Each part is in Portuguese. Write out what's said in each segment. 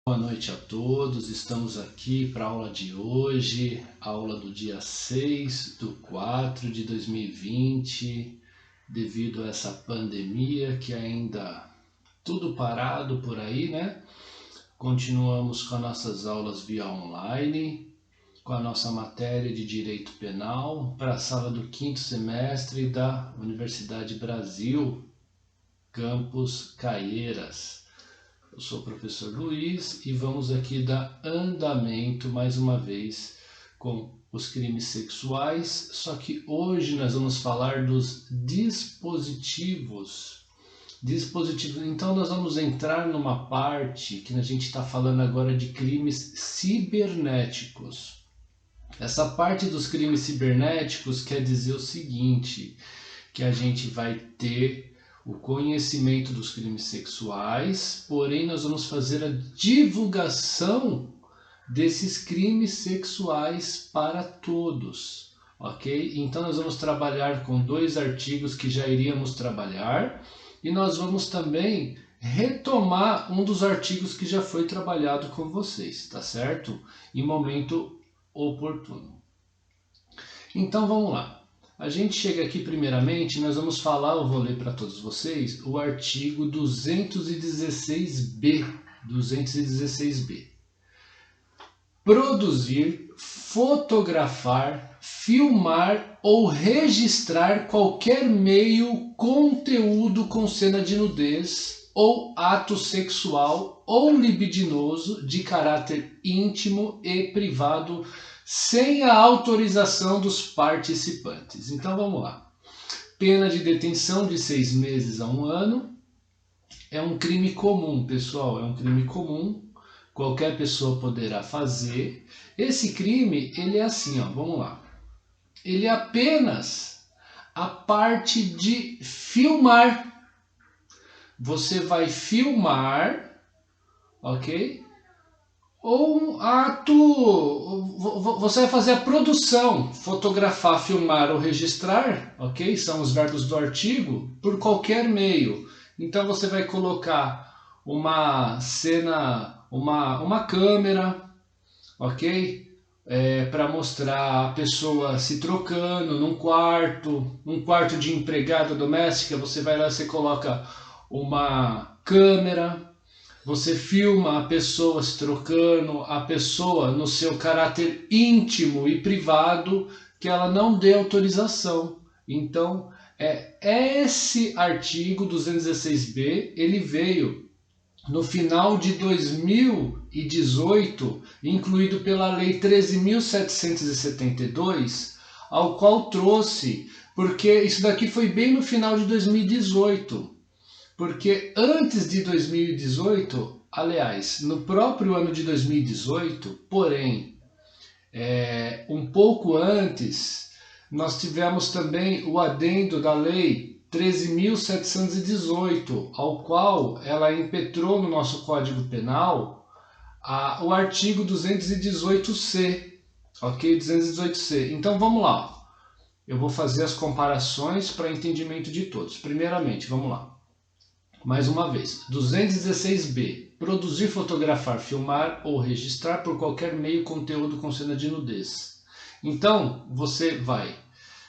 Boa noite a todos, estamos aqui para a aula de hoje, aula do dia 6/4/2020, devido a essa pandemia que ainda tudo parado por aí, né? Continuamos com as nossas aulas via online, com a nossa matéria de Direito Penal para a sala do 5º semestre da Universidade Brasil, Campus Caieiras. Eu sou o professor Luiz e vamos aqui dar andamento mais uma vez com os crimes sexuais, só que hoje nós vamos falar dos dispositivos. Então nós vamos entrar numa parte que a gente está falando agora de crimes cibernéticos. Essa parte dos crimes cibernéticos quer dizer o seguinte, que a gente vai ter o conhecimento dos crimes sexuais, porém nós vamos fazer a divulgação desses crimes sexuais para todos, ok? Então nós vamos trabalhar com 2 artigos que já iríamos trabalhar e nós vamos também retomar um dos artigos que já foi trabalhado com vocês, tá certo? Em momento oportuno. Então vamos lá. A gente chega aqui primeiramente, nós vamos falar, eu vou ler para todos vocês, o artigo 216b. 216b. Produzir, fotografar, filmar ou registrar qualquer meio, conteúdo com cena de nudez ou ato sexual ou libidinoso de caráter íntimo e privado sem a autorização dos participantes. Então vamos lá. Pena de detenção de 6 meses a 1 ano. É um crime comum, pessoal, é um crime comum. Qualquer pessoa poderá fazer. Esse crime, ele é assim, ó, vamos lá. Ele é apenas a parte de filmar. Você vai filmar, ok? Ou um ato, você vai fazer a produção, fotografar, filmar ou registrar, ok? São os verbos do artigo, por qualquer meio. Então você vai colocar uma cena, uma câmera, ok? Para mostrar a pessoa se trocando num quarto, um quarto de empregada doméstica, você vai lá e você coloca uma câmera. Você filma a pessoa se trocando, a pessoa no seu caráter íntimo e privado, que ela não dê autorização. Então, esse artigo 216b, ele veio no final de 2018, incluído pela Lei 13.772, ao qual trouxe, porque isso daqui foi bem no final de 2018. Porque antes de 2018, aliás, no próprio ano de 2018, porém, um pouco antes, nós tivemos também o adendo da Lei 13.718, ao qual ela impetrou no nosso Código Penal o artigo 218C, ok? 218C. Então vamos lá, eu vou fazer as comparações para entendimento de todos. Primeiramente, vamos lá. Mais uma vez, 216b. Produzir, fotografar, filmar ou registrar por qualquer meio conteúdo com cena de nudez. Então, você vai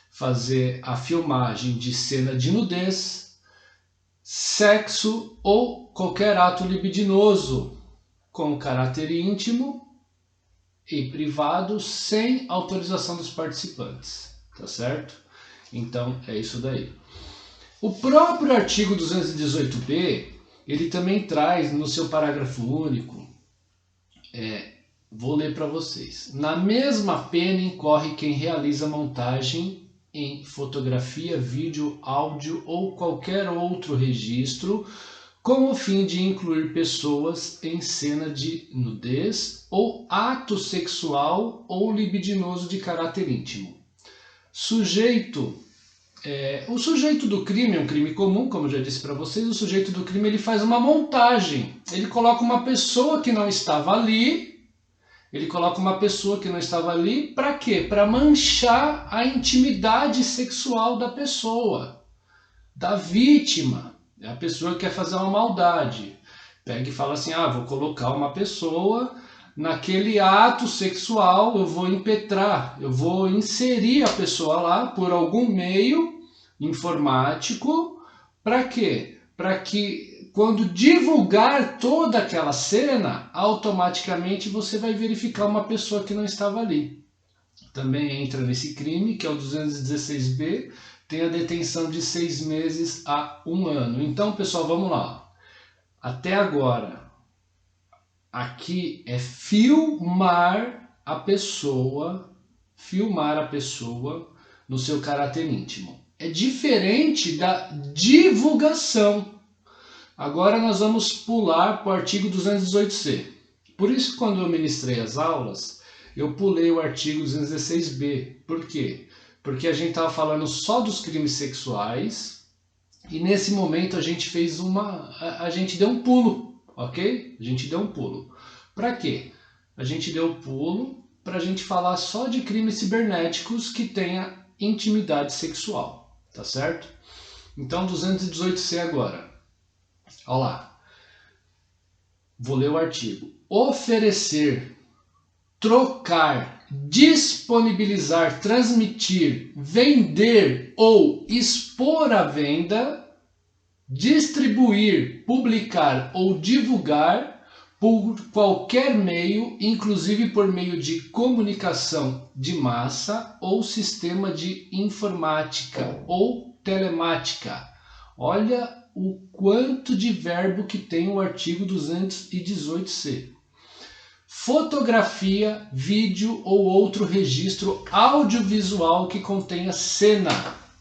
fazer a filmagem de cena de nudez, sexo ou qualquer ato libidinoso com caráter íntimo e privado sem autorização dos participantes, tá certo? Então, é isso daí. O próprio artigo 218b, ele também traz no seu parágrafo único, vou ler para vocês. Na mesma pena incorre quem realiza montagem em fotografia, vídeo, áudio ou qualquer outro registro com o fim de incluir pessoas em cena de nudez ou ato sexual ou libidinoso de caráter íntimo. O sujeito do crime é um crime comum, como eu já disse para vocês. O sujeito do crime, ele faz uma montagem. Ele coloca uma pessoa que não estava ali. Para quê? Para manchar a intimidade sexual da pessoa, da vítima. É a pessoa que quer fazer uma maldade. Pega e fala assim, vou colocar uma pessoa naquele ato sexual, eu vou impetrar, eu vou inserir a pessoa lá por algum meio informático, para quê? Para que quando divulgar toda aquela cena, automaticamente você vai verificar uma pessoa que não estava ali. Também entra nesse crime, que é o 216B, tem a detenção de 6 meses a 1 ano. Então, pessoal, vamos lá. Até agora, aqui é filmar a pessoa no seu caráter íntimo. É diferente da divulgação. Agora nós vamos pular para o artigo 218C. Por isso, quando eu ministrei as aulas, eu pulei o artigo 216B. Por quê? Porque a gente estava falando só dos crimes sexuais e nesse momento a gente fez a gente deu um pulo, ok? A gente deu um pulo. Para quê? A gente deu um pulo para a gente falar só de crimes cibernéticos que tenha intimidade sexual, tá certo? Então 218C agora. Olha lá. Vou ler o artigo. Oferecer, trocar, disponibilizar, transmitir, vender ou expor à venda, distribuir, publicar ou divulgar por qualquer meio, inclusive por meio de comunicação de massa ou sistema de informática ou telemática. Olha o quanto de verbo que tem o artigo 218C. Fotografia, vídeo ou outro registro audiovisual que contenha cena.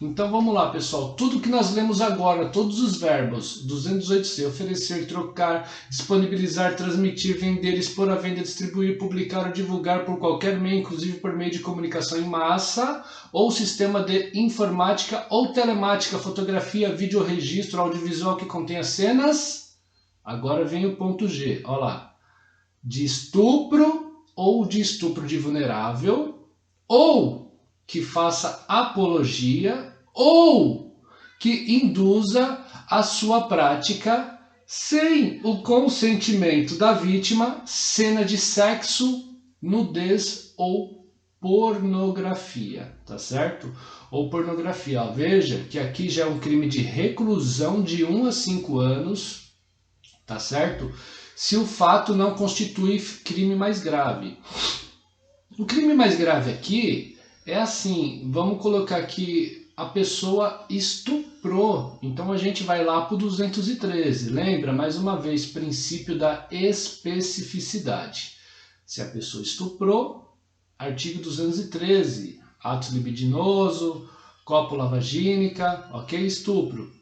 Então vamos lá, pessoal. Tudo que nós lemos agora, todos os verbos, 218C, oferecer, trocar, disponibilizar, transmitir, vender, expor à venda, distribuir, publicar ou divulgar por qualquer meio, inclusive por meio de comunicação em massa, ou sistema de informática ou telemática, fotografia, vídeo ou registro audiovisual que contenha cenas. Agora vem o ponto G, olha lá. De estupro ou de estupro de vulnerável, ou que faça apologia, ou que induza a sua prática sem o consentimento da vítima, cena de sexo, nudez ou pornografia, tá certo? Ou pornografia. Ó, veja que aqui já é um crime de reclusão de 1 a 5 anos, tá certo? Se o fato não constitui crime mais grave. O crime mais grave aqui é assim, vamos colocar aqui, a pessoa estuprou, então a gente vai lá para o 213, lembra? Mais uma vez, princípio da especificidade. Se a pessoa estuprou, artigo 213, ato libidinoso, cópula vagínica, ok? Estupro.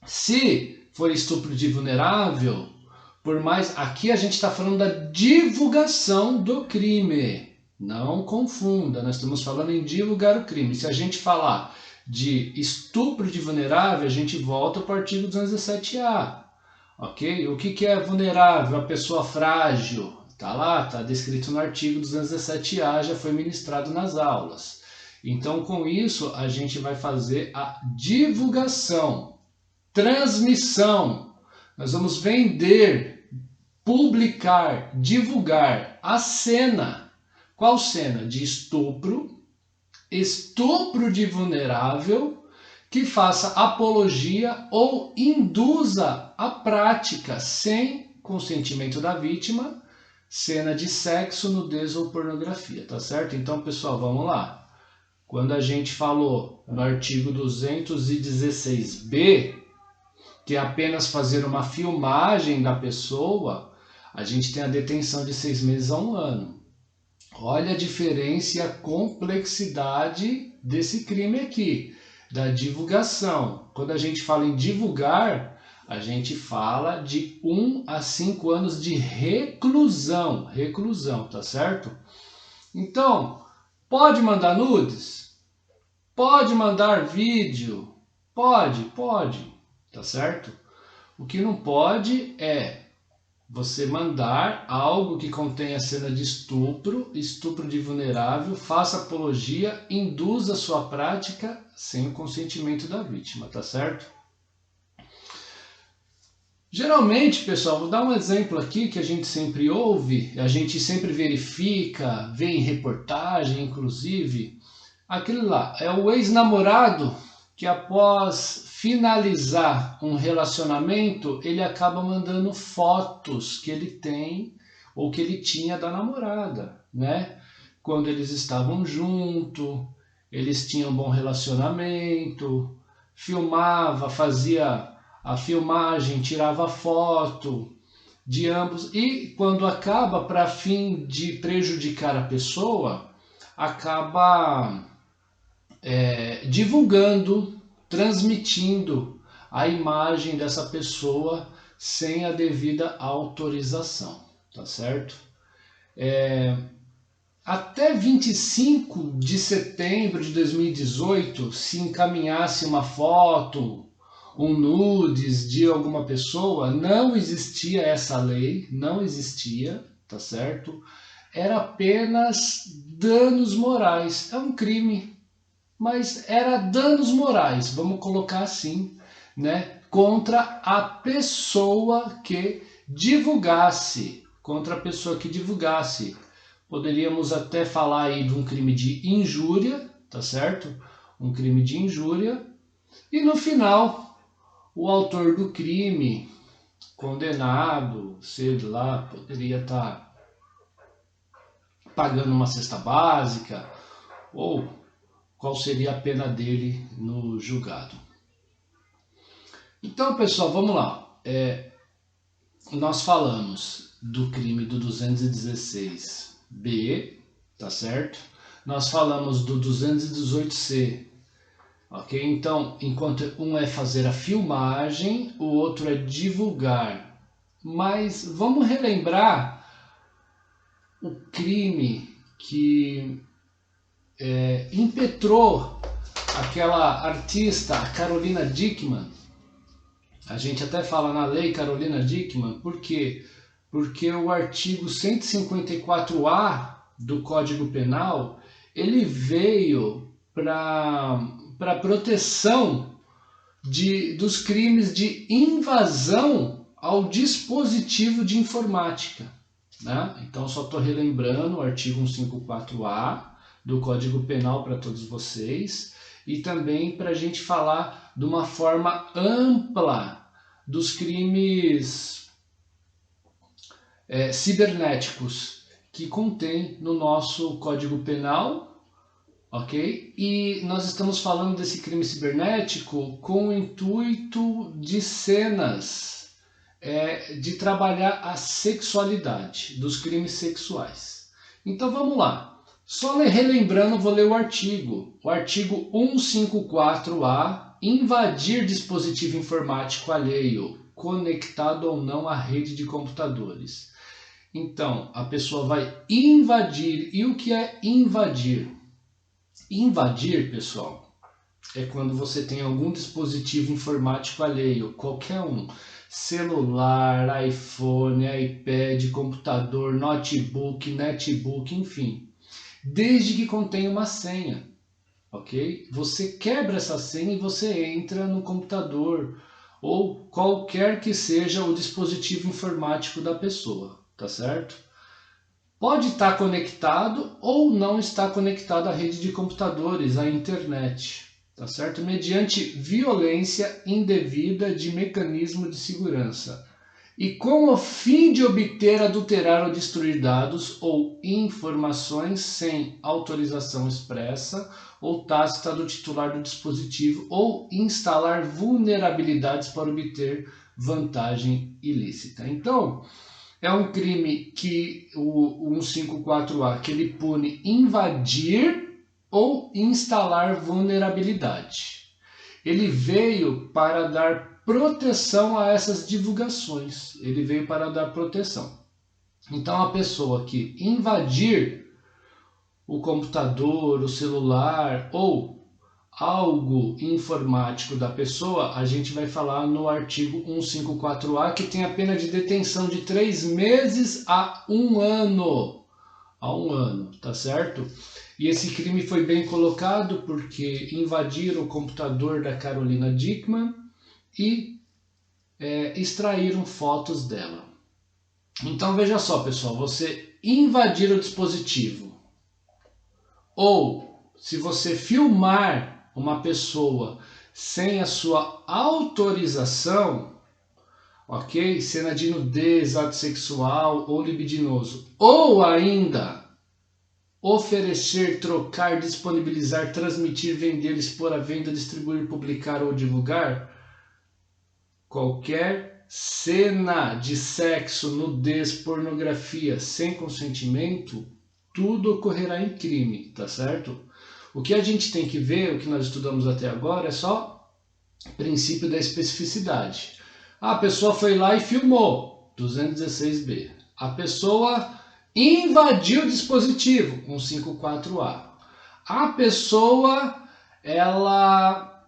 Se for estupro de vulnerável, por mais, aqui a gente está falando da divulgação do crime. Não confunda, nós estamos falando em divulgar o crime. Se a gente falar de estupro de vulnerável, a gente volta para o artigo 217A. Ok? O que é vulnerável? A pessoa frágil. Está lá, está descrito no artigo 217A, já foi ministrado nas aulas. Então, com isso, a gente vai fazer a divulgação, transmissão. Nós vamos vender, publicar, divulgar a cena. Qual cena? De estupro, estupro de vulnerável, que faça apologia ou induza a prática sem consentimento da vítima, cena de sexo, nudez ou pornografia, tá certo? Então, pessoal, vamos lá. Quando a gente falou no artigo 216B, que é apenas fazer uma filmagem da pessoa, a gente tem a detenção de 6 meses a 1 ano. Olha a diferença e a complexidade desse crime aqui, da divulgação. Quando a gente fala em divulgar, a gente fala de 1 a 5 anos de reclusão. Reclusão, tá certo? Então, pode mandar nudes? Pode mandar vídeo? Pode. Tá certo? O que não pode é você mandar algo que contenha cena de estupro, estupro de vulnerável, faça apologia, induza a sua prática sem o consentimento da vítima, tá certo? Geralmente, pessoal, vou dar um exemplo aqui que a gente sempre ouve, a gente sempre verifica, vê em reportagem, inclusive, aquele lá, é o ex-namorado que após finalizar um relacionamento, ele acaba mandando fotos que ele tem ou que ele tinha da namorada, né? Quando eles estavam juntos, eles tinham um bom relacionamento, filmava, fazia a filmagem, tirava foto de ambos e quando acaba, para fim de prejudicar a pessoa, acaba divulgando, transmitindo a imagem dessa pessoa sem a devida autorização, tá certo? Até 25 de setembro de 2018, se encaminhasse uma foto, um nudes de alguma pessoa, não existia essa lei, não existia, tá certo? Era apenas danos morais, é um crime, mas era danos morais, vamos colocar assim, né? Contra a pessoa que divulgasse, contra a pessoa que divulgasse. Poderíamos até falar aí de um crime de injúria, tá certo? Um crime de injúria. E no final, o autor do crime, condenado, sei lá, poderia estar pagando uma cesta básica, ou qual seria a pena dele no julgado. Então, pessoal, vamos lá. Nós falamos do crime do 216B, tá certo? Nós falamos do 218C, ok? Então, enquanto um é fazer a filmagem, o outro é divulgar. Mas vamos relembrar o crime que impetrou aquela artista, a Carolina Dickmann. A gente até fala na lei Carolina Dickmann, por quê? Porque o artigo 154A do Código Penal, ele veio para proteção dos crimes de invasão ao dispositivo de informática, né? Então, só estou relembrando o artigo 154A do Código Penal para todos vocês, e também para a gente falar de uma forma ampla dos crimes cibernéticos que contém no nosso Código Penal, ok? E nós estamos falando desse crime cibernético com o intuito de cenas, de trabalhar a sexualidade dos crimes sexuais. Então vamos lá. Só relembrando, vou ler o artigo. O artigo 154A, invadir dispositivo informático alheio, conectado ou não à rede de computadores. Então, a pessoa vai invadir. E o que é invadir? Invadir, pessoal, é quando você tem algum dispositivo informático alheio, qualquer um. Celular, iPhone, iPad, computador, notebook, netbook, enfim. Desde que contenha uma senha, ok? Você quebra essa senha e você entra no computador ou qualquer que seja o dispositivo informático da pessoa, tá certo? Pode estar conectado ou não estar conectado à rede de computadores, à internet, tá certo? Mediante violência indevida de mecanismo de segurança. E com o fim de obter, adulterar ou destruir dados ou informações sem autorização expressa ou tácita do titular do dispositivo ou instalar vulnerabilidades para obter vantagem ilícita. Então, é um crime que o 154A que ele pune invadir ou instalar vulnerabilidade. Ele veio para dar proteção a essas divulgações. Ele veio para dar proteção. Então, a pessoa que invadir o computador, o celular ou algo informático da pessoa, a gente vai falar no artigo 154A, que tem a pena de detenção de 3 meses a 1 ano. A 1 ano, tá certo? E esse crime foi bem colocado porque invadiram o computador da Carolina Dickmann e extraíram fotos dela. Então veja só, pessoal, você invadir o dispositivo ou se você filmar uma pessoa sem a sua autorização, ok? Cena de nudez, ato sexual ou libidinoso, ou ainda oferecer, trocar, disponibilizar, transmitir, vender, expor à venda, distribuir, publicar ou divulgar qualquer cena de sexo, nudez, pornografia sem consentimento, tudo ocorrerá em crime, tá certo? O que a gente tem que ver, o que nós estudamos até agora, é só o princípio da especificidade. A pessoa foi lá e filmou, 216B. A pessoa invadiu o dispositivo, 154A. A pessoa, ela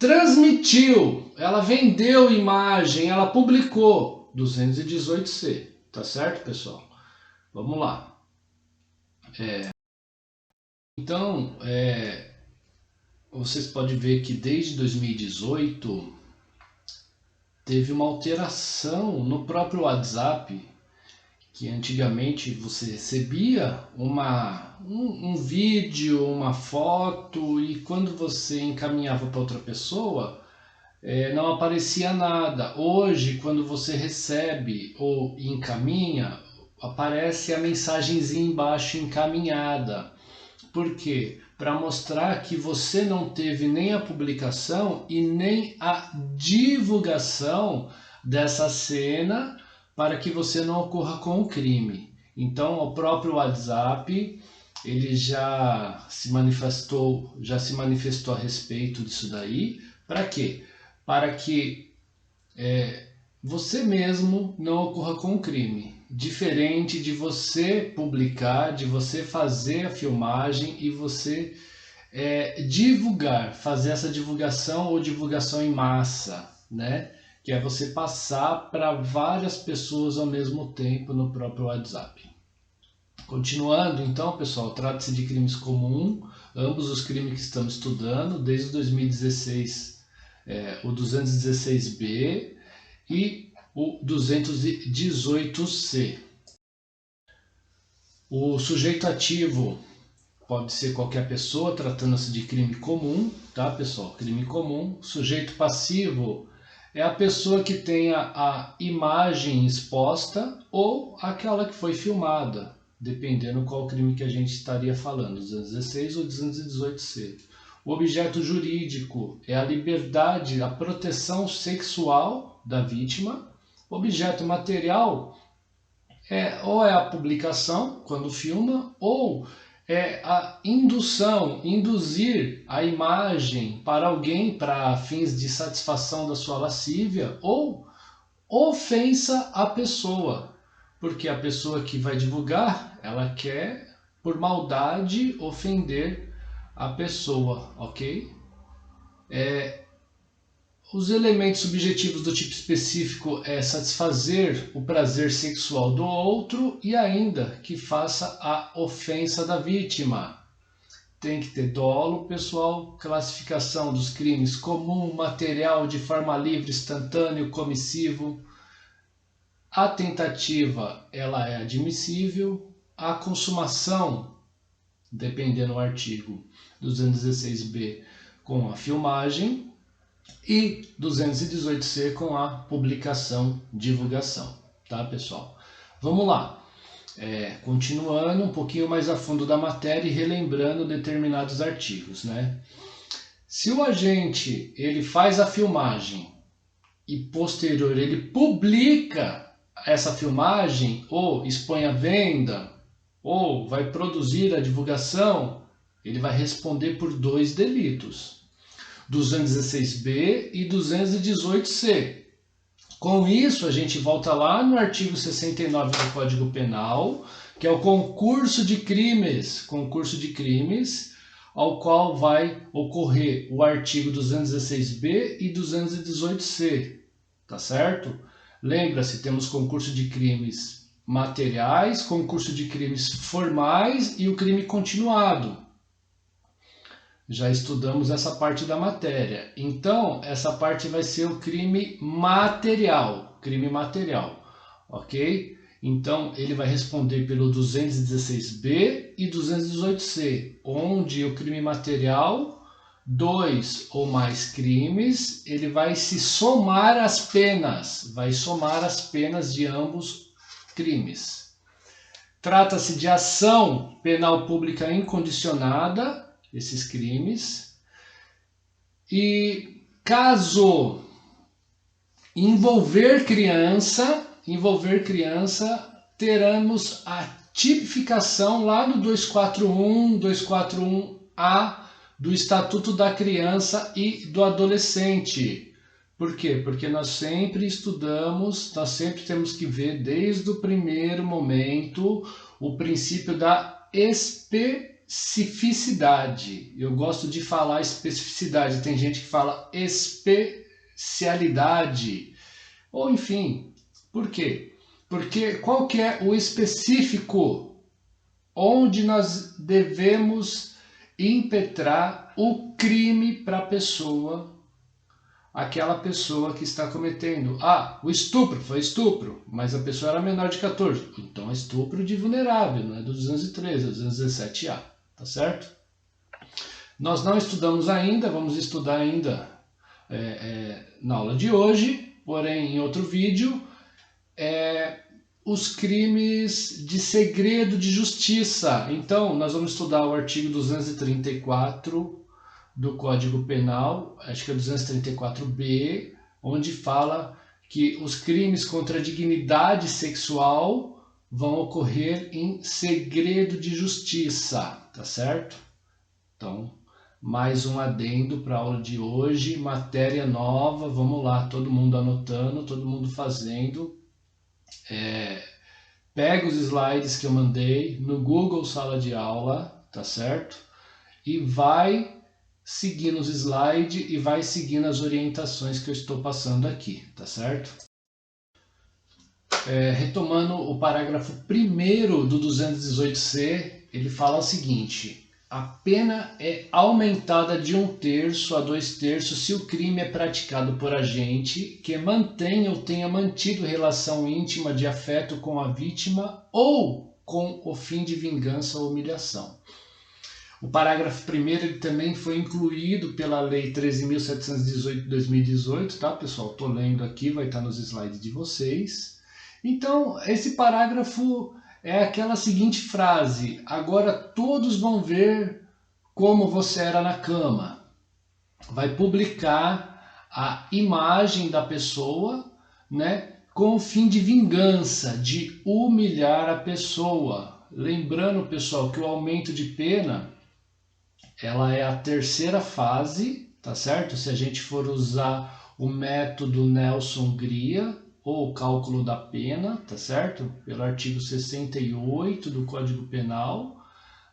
transmitiu, ela vendeu imagem, ela publicou, 218C. Tá certo, pessoal? Vamos lá. Então, vocês podem ver que desde 2018 teve uma alteração no próprio WhatsApp, que antigamente você recebia um vídeo, uma foto, e quando você encaminhava para outra pessoa, não aparecia nada. Hoje, quando você recebe ou encaminha, aparece a mensagenzinha embaixo encaminhada. Por quê? Para mostrar que você não teve nem a publicação e nem a divulgação dessa cena para que você não ocorra com o crime. Então, o próprio WhatsApp ele já se manifestou a respeito disso daí. Para quê? Para que você mesmo não ocorra com o crime. Diferente de você publicar, de você fazer a filmagem e você divulgar, fazer essa divulgação ou divulgação em massa, né? Que é você passar para várias pessoas ao mesmo tempo no próprio WhatsApp. Continuando, então, pessoal, trata-se de crimes comuns, ambos os crimes que estamos estudando, desde 2016, o 216B e o 218C. O sujeito ativo pode ser qualquer pessoa, tratando-se de crime comum, tá, pessoal? Crime comum. Sujeito passivo é a pessoa que tenha a imagem exposta ou aquela que foi filmada, dependendo qual crime que a gente estaria falando, 216 ou 218C. O objeto jurídico é a liberdade, a proteção sexual da vítima. Objeto material ou é a publicação, quando filma, ou é a indução, induzir a imagem para alguém para fins de satisfação da sua lascívia, ou ofensa à pessoa, porque a pessoa que vai divulgar, ela quer, por maldade, ofender a pessoa, ok? Os elementos subjetivos do tipo específico é satisfazer o prazer sexual do outro e ainda que faça a ofensa da vítima. Tem que ter dolo, pessoal. Classificação dos crimes: comum, material, de forma livre, instantâneo, comissivo. A tentativa, ela é admissível. A consumação, dependendo do artigo 216B, com a filmagem. E 218C com a publicação, divulgação, tá, pessoal? Vamos lá, continuando um pouquinho mais a fundo da matéria e relembrando determinados artigos, né? Se o agente ele faz a filmagem e posterior ele publica essa filmagem ou expõe à venda ou vai produzir a divulgação, ele vai responder por 2 delitos. 216B e 218C. Com isso, a gente volta lá no artigo 69 do Código Penal, que é o concurso de crimes, ao qual vai ocorrer o artigo 216B e 218C, tá certo? Lembra-se, temos concurso de crimes materiais, concurso de crimes formais e o crime continuado. Já estudamos essa parte da matéria. Então, essa parte vai ser o crime material. Crime material, ok? Então, ele vai responder pelo 216B e 218C, onde o crime material, 2 ou mais crimes, ele vai se somar as penas. Vai somar as penas de ambos crimes. Trata-se de ação penal pública incondicionada, esses crimes, e caso envolver criança, teremos a tipificação lá no 241A do Estatuto da Criança e do Adolescente. Por quê? Porque nós sempre estudamos, nós sempre temos que ver desde o primeiro momento o princípio da especificidade. Eu gosto de falar especificidade, tem gente que fala especialidade, ou enfim. Por quê? Porque qual que é o específico onde nós devemos impetrar o crime para a pessoa, aquela pessoa que está cometendo. Ah, o estupro, foi estupro, mas a pessoa era menor de 14. Então é estupro de vulnerável, não é do 213, é do 217A, tá certo? Nós não estudamos ainda, vamos estudar ainda na aula de hoje, porém em outro vídeo, os crimes de segredo de justiça. Então, nós vamos estudar o artigo 234 do Código Penal, acho que é 234B, onde fala que os crimes contra a dignidade sexual vão ocorrer em segredo de justiça, tá certo? Então, mais um adendo para a aula de hoje, matéria nova, vamos lá, todo mundo anotando, todo mundo fazendo. Pega os slides que eu mandei no Google Sala de Aula, tá certo? E vai seguindo os slides e vai seguindo as orientações que eu estou passando aqui, tá certo? Retomando o parágrafo 1º do 218C, ele fala o seguinte: a pena é aumentada de 1/3 a 2/3 se o crime é praticado por agente que mantenha ou tenha mantido relação íntima de afeto com a vítima ou com o fim de vingança ou humilhação. O parágrafo 1º ele também foi incluído pela Lei 13.718 de 2018, tá, pessoal? Estou lendo aqui, vai estar nos slides de vocês. Então, esse parágrafo é aquela seguinte frase: agora todos vão ver como você era na cama. Vai publicar a imagem da pessoa, né, com o fim de vingança, de humilhar a pessoa. Lembrando, pessoal, que o aumento de pena ela é a terceira fase, tá certo? Se a gente for usar o método Nelson-Gria, ou o cálculo da pena, tá certo? Pelo artigo 68 do Código Penal.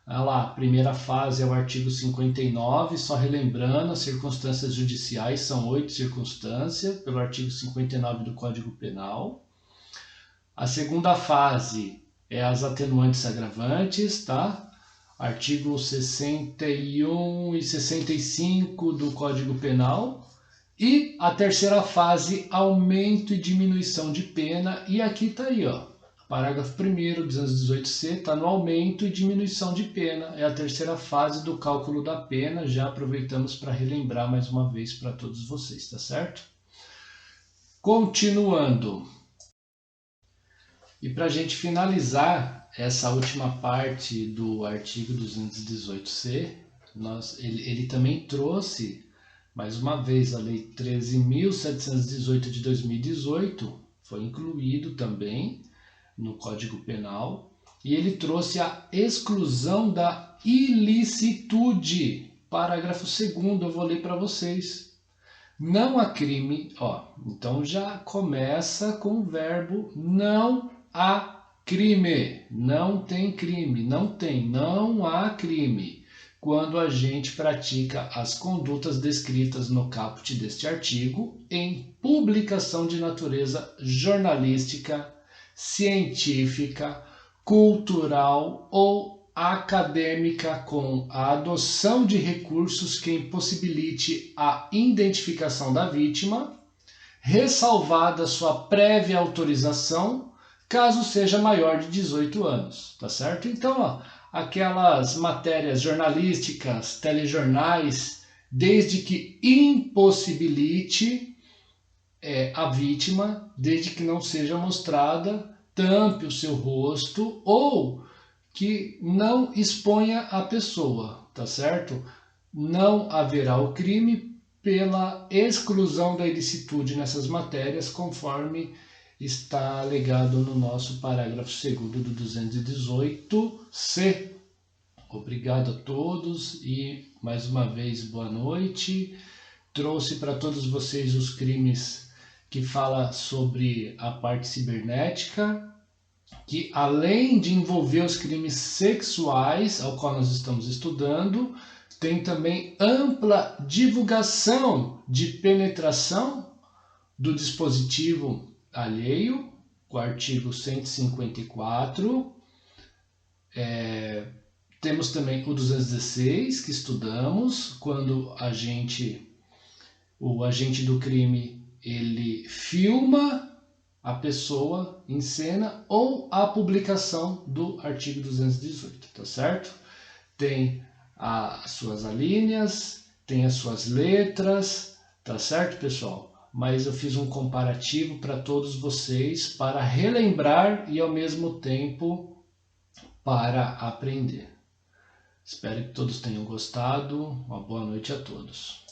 Olha lá, a primeira fase é o artigo 59, só relembrando, as circunstâncias judiciais são 8 circunstâncias, pelo artigo 59 do Código Penal. A segunda fase é as atenuantes e agravantes, tá? Artigo 61 e 65 do Código Penal. E a terceira fase, aumento e diminuição de pena. E aqui está aí, ó, parágrafo 1º, 218C, está no aumento e diminuição de pena. É a terceira fase do cálculo da pena. Já aproveitamos para relembrar mais uma vez para todos vocês, tá certo? Continuando. E para a gente finalizar essa última parte do artigo 218C, ele também trouxe, mais uma vez, a Lei 13.718 de 2018, foi incluído também no Código Penal, e ele trouxe a exclusão da ilicitude. Parágrafo 2º, eu vou ler para vocês. Não há crime, ó, então já começa com o verbo não há crime. Não tem crime, não há crime quando a gente pratica as condutas descritas no caput deste artigo em publicação de natureza jornalística, científica, cultural ou acadêmica com a adoção de recursos que impossibilite a identificação da vítima, ressalvada sua prévia autorização, caso seja maior de 18 anos, tá certo? Então, ó, aquelas matérias jornalísticas, telejornais, desde que impossibilite a vítima, desde que não seja mostrada, tampe o seu rosto ou que não exponha a pessoa, tá certo? Não haverá o crime pela exclusão da ilicitude nessas matérias, conforme está alegado no nosso parágrafo 2º do 218-C. Obrigado a todos e, mais uma vez, boa noite. Trouxe para todos vocês os crimes que fala sobre a parte cibernética, que além de envolver os crimes sexuais, ao qual nós estamos estudando, tem também ampla divulgação de penetração do dispositivo alheio, com o artigo 154. Temos também o 216, que estudamos, quando o agente do crime ele filma a pessoa em cena, ou a publicação do artigo 218, tá certo? Tem as suas alíneas, tem as suas letras, tá certo, pessoal? Mas eu fiz um comparativo para todos vocês, para relembrar e ao mesmo tempo para aprender. Espero que todos tenham gostado. Uma boa noite a todos.